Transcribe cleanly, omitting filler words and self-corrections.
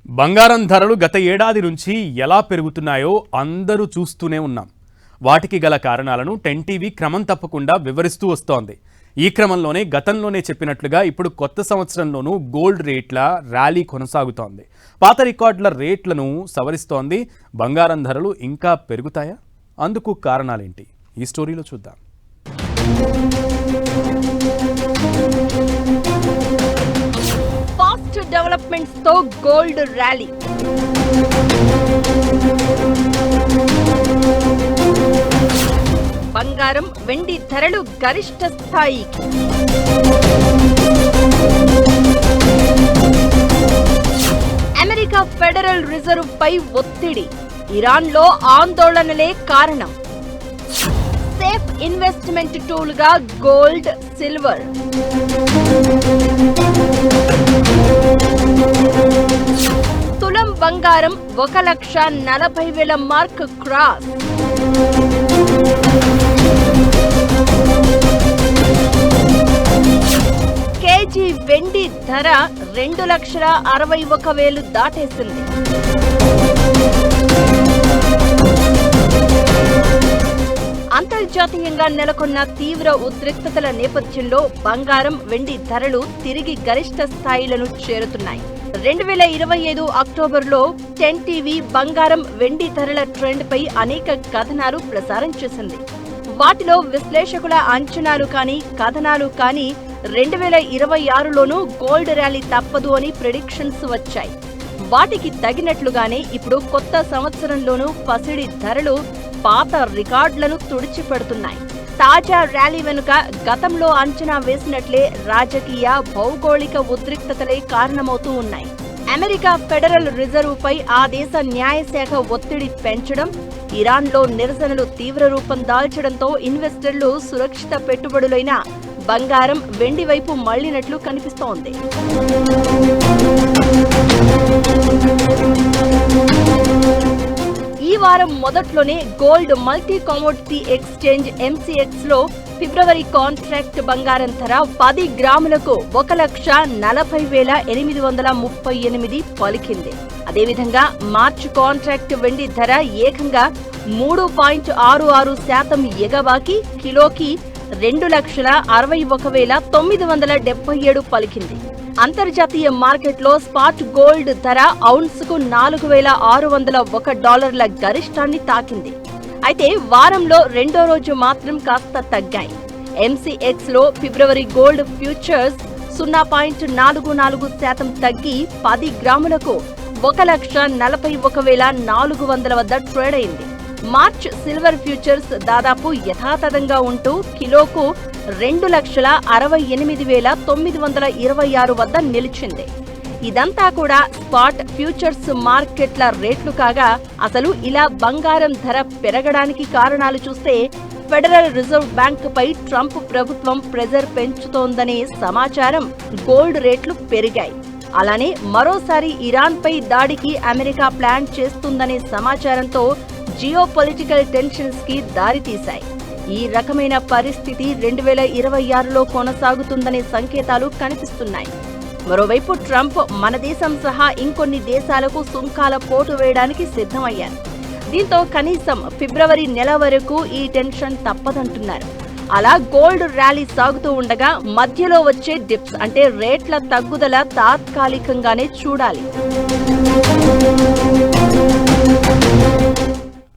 బంగారం ధరలు గత ఏడాది నుంచి ఎలా పెరుగుతున్నాయో అందరూ చూస్తూనే ఉన్నాం. వాటికి గల కారణాలను 10 టీవీ క్రమం తప్పకుండా వివరిస్తూ వస్తోంది. ఈ క్రమంలోనే గతంలోనే చెప్పినట్లుగా ఇప్పుడు కొత్త సంవత్సరంలోనూ గోల్డ్ రేట్ల ర్యాలీ కొనసాగుతోంది. పాత రికార్డుల రేట్లను సవరిస్తోంది. బంగారం ధరలు ఇంకా పెరుగుతాయా? అందుకు కారణాలేంటి? ఈ స్టోరీలో చూద్దాం. డెవలప్మెంట్స్ తో గోల్డ్ ర్యాలీ. బంగారం వెండి ధరలు గరిష్ట స్థాయికి. అమెరికా ఫెడరల్ రిజర్వ్ పై ఒత్తిడి. ఇరాన్ లో ఆందోళనలే కారణం. సేఫ్ ఇన్వెస్ట్మెంట్ టూల్ గా గోల్డ్, సిల్వర్. తులం బంగారం 1,40,000 మార్క్ క్రాస్. కేజీ వెండి ధర 2,61,000 దాటేసింది. అంతర్జాతీయంగా నెలకొన్న తీవ్ర ఉద్రిక్తతల నేపథ్యంలో బంగారం, వెండి ధరలు తిరిగి గరిష్ట స్థాయిలను చేరుతున్నాయి. 2025 అక్టోబర్లో 10 టీవీ బంగారం, వెండి ధరల ట్రెండ్ పై అనేక కథనాలు ప్రసారం చేసింది. వాటిలో విశ్లేషకుల అంచనాలు కానీ, కథనాలు కానీ 2026లోనూ గోల్డ్ ర్యాలీ తప్పదు అని ప్రెడిక్షన్స్ వచ్చాయి. వాటికి తగినట్లుగానే ఇప్పుడు కొత్త సంవత్సరంలోనూ పసిడి ధరలు పాత రికార్డులను తుడిచిపెడుతున్నాయి. తాజా ర్యాలీ వెనుక గతంలో అంచనా వేసినట్లే రాజకీయ, భౌగోళిక ఉద్రిక్తతలే కారణమవుతూ ఉన్నాయి. అమెరికా ఫెడరల్ రిజర్వ్ పై ఆ దేశ న్యాయశాఖ ఒత్తిడి పెంచడం, ఇరాన్లో నిరసనలు తీవ్ర రూపం దాల్చడంతో ఇన్వెస్టర్లు సురక్షిత పెట్టుబడులైన బంగారం, వెండి వైపు మళ్లినట్లు కనిపిస్తోంది. ఈ వారం మొదట్లోనే gold multi commodity exchange MCX లో ఫిబ్రవరి కాంట్రాక్ట్ బంగారం ధర 10 గ్రాములకు 1,40,838 పలికింది. అదేవిధంగా మార్చి కాంట్రాక్ట్ వెండి ధర ఏకంగా 3.66% ఎగబాకి కిలోకి 2,61,977 పలికింది. అంతర్జాతీయ మార్కెట్లో స్పాట్ గోల్డ్ ధర ఔన్స్కు $4,601 గరిష్టాన్ని తాకింది. అయితే వారంలో రెండో రోజు మాత్రం కాస్త తగ్గాయి. MCX లో ఫిబ్రవరి గోల్డ్ ఫ్యూచర్స్ 0.44% తగ్గి 10 గ్రాములకు 1,41,400 వద్ద ట్రేడ్ అయింది. మార్చ్ సిల్వర్ ఫ్యూచర్స్ దాదాపు యథాతథంగా ఉంటూ కిలోకు 2,68,926 వద్ద నిలిచింది. ఇదంతా కూడా స్పాట్ ఫ్యూచర్స్ మార్కెట్ల రేట్లు కాగా, అసలు ఇలా బంగారం ధర పెరగడానికి కారణాలు చూస్తే ఫెడరల్ రిజర్వ్ బ్యాంక్ పై ట్రంప్ ప్రభుత్వం ప్రెజర్ పెంచుతోందనే సమాచారం. గోల్డ్ రేట్లు పెరిగాయి. అలానే మరోసారి ఇరాన్ పై దాడికి అమెరికా ప్లాన్ చేస్తుందనే సమాచారంతో జియోపొలిటికల్ టెన్షన్స్ కి దారితీశాయి. ఈ రకమైన పరిస్థితి 2026లో కొనసాగుతుందనే సంకేతాలు కనిపిస్తున్నాయి. మరోవైపు ట్రంప్ మన దేశం సహా ఇంకొన్ని దేశాలకు సుంకాల పోటు వేయడానికి సిద్ధమయ్యారు. దీంతో కనీసం ఫిబ్రవరి నెల వరకు ఈ టెన్షన్ తప్పదంటున్నారు. అలా గోల్డ్ ర్యాలీ సాగుతూ ఉండగా మధ్యలో వచ్చే డిప్స్ అంటే రేట్ల తగ్గుదల తాత్కాలికంగానే చూడాలి.